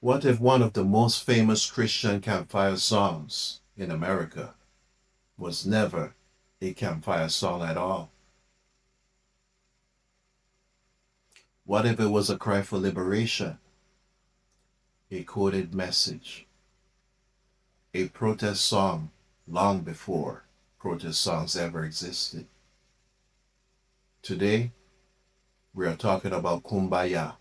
What if one of the most famous Christian campfire songs in America was never a campfire song at all? What if it was a cry for liberation, a coded message, a protest song long before protest songs ever existed? Today, we are talking about Kum Ba Yah.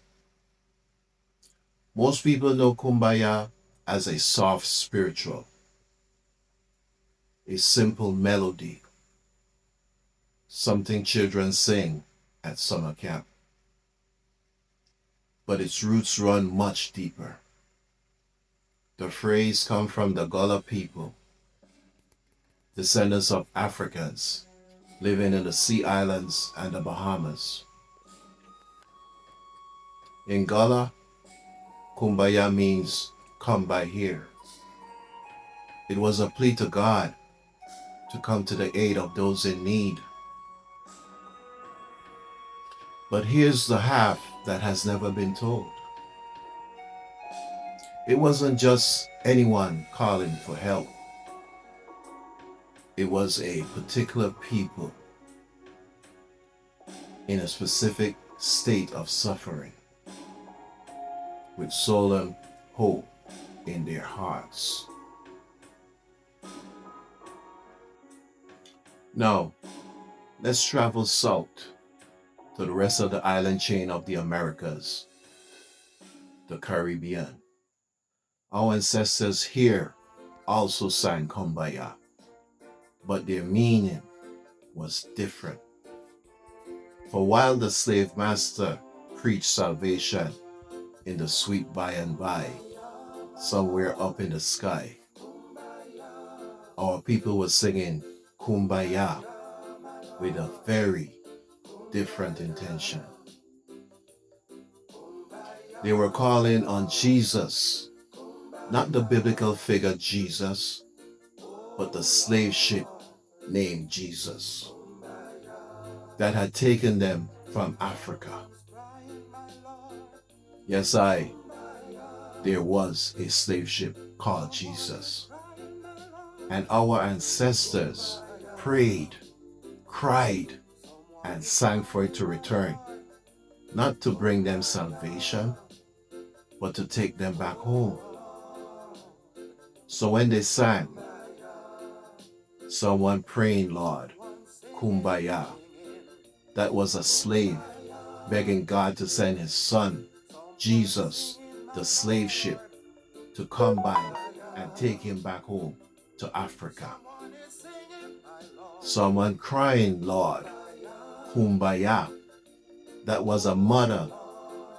Most people know Kum Ba Yah as a soft spiritual, a simple melody, something children sing at summer camp. But its roots run much deeper. The phrase comes from the Gullah people, descendants of Africans living in the Sea Islands and the Bahamas. In Gullah, Kum Ba Yah means come by here. It was a plea to God to come to the aid of those in need. But here's the half that has never been told. It wasn't just anyone calling for help. It was a particular people in a specific state of suffering, with solemn hope in their hearts. Now, let's travel south to the rest of the island chain of the Americas, the Caribbean. Our ancestors here also sang Kum Ba Yah, but their meaning was different. For while the slave master preached salvation in the sweet by and by, somewhere up in the sky, our people were singing Kum Ba Yah with a very different intention. They were calling on Jesus, not the biblical figure Jesus, but the slave ship named Jesus that had taken them from Africa. Yes, there was a slave ship called Jesus. And our ancestors prayed, cried, and sang for it to return, not to bring them salvation, but to take them back home. So when they sang, someone praying, Lord, Kum Ba Yah, that was a slave begging God to send his son, Jesus, the slave ship, to come by and take him back home to Africa. Someone crying, Lord, Kum Ba Yah, that was a mother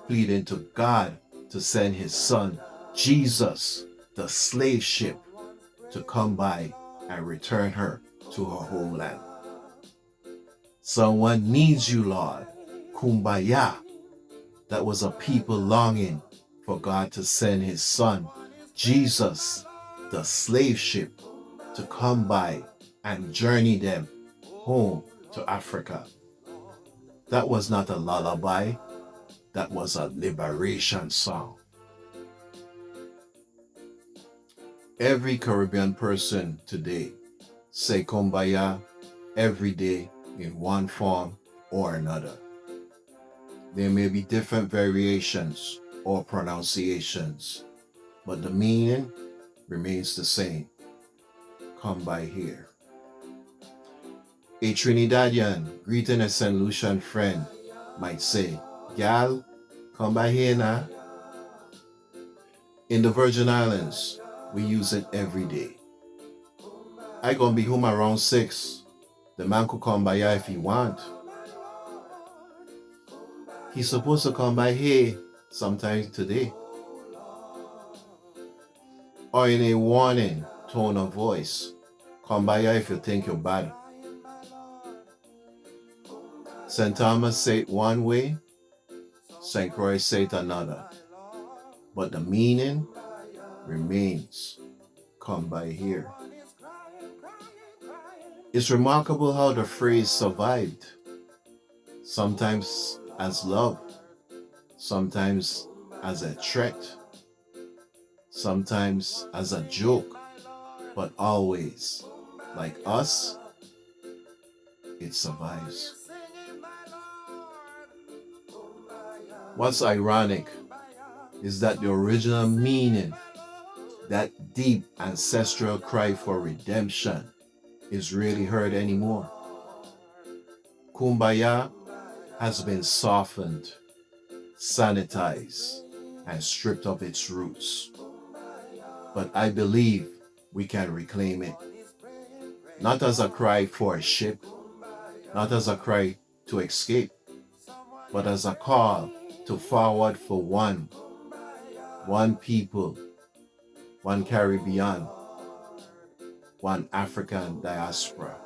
pleading to God to send his son, Jesus, the slave ship, to come by and return her to her homeland. Someone needs you, Lord, Kum Ba Yah, that was a people longing for God to send his son, Jesus, the slave ship, to come by and journey them home to Africa. That was not a lullaby, that was a liberation song. Every Caribbean person today say Kum Ba Yah every day in one form or another. There may be different variations or pronunciations, but the meaning remains the same. Come by here. A Trinidadian greeting a St. Lucian friend might say, Gal, come by here now. In the Virgin Islands, we use it every day. I gonna be home around 6. The man could come by here if he want. He's supposed to come by here sometime today. Or in a warning tone of voice, come by here if you think you're bad. St. Thomas said it one way, St. Croix said it another. But the meaning remains, come by here. It's remarkable how the phrase survived, sometimes as love, sometimes as a threat, sometimes as a joke, but always, like us, it survives. What's ironic is that the original meaning, that deep ancestral cry for redemption, is rarely heard anymore. Kum Ba Yah has been softened, sanitized, and stripped of its roots. But I believe we can reclaim it, not as a cry for a ship, not as a cry to escape, but as a call to forward for one people, one Caribbean, one African diaspora.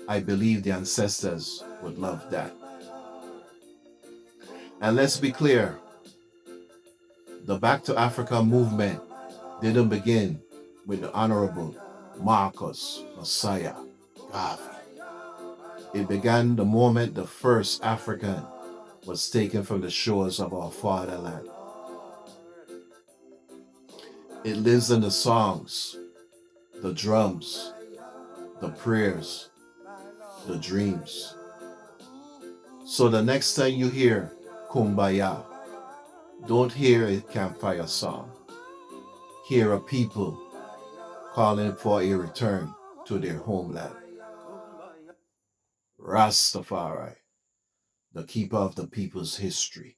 I believe the ancestors would love that. And let's be clear, the Back to Africa movement didn't begin with the Honorable Marcus Messiah Garvey. It began the moment the first African was taken from the shores of our fatherland. It lives in the songs, the drums, the prayers, the dreams. So the next time you hear Kum Ba Yah, don't hear a campfire song. Hear a people calling for a return to their homeland. Rastafari, the keeper of the people's history.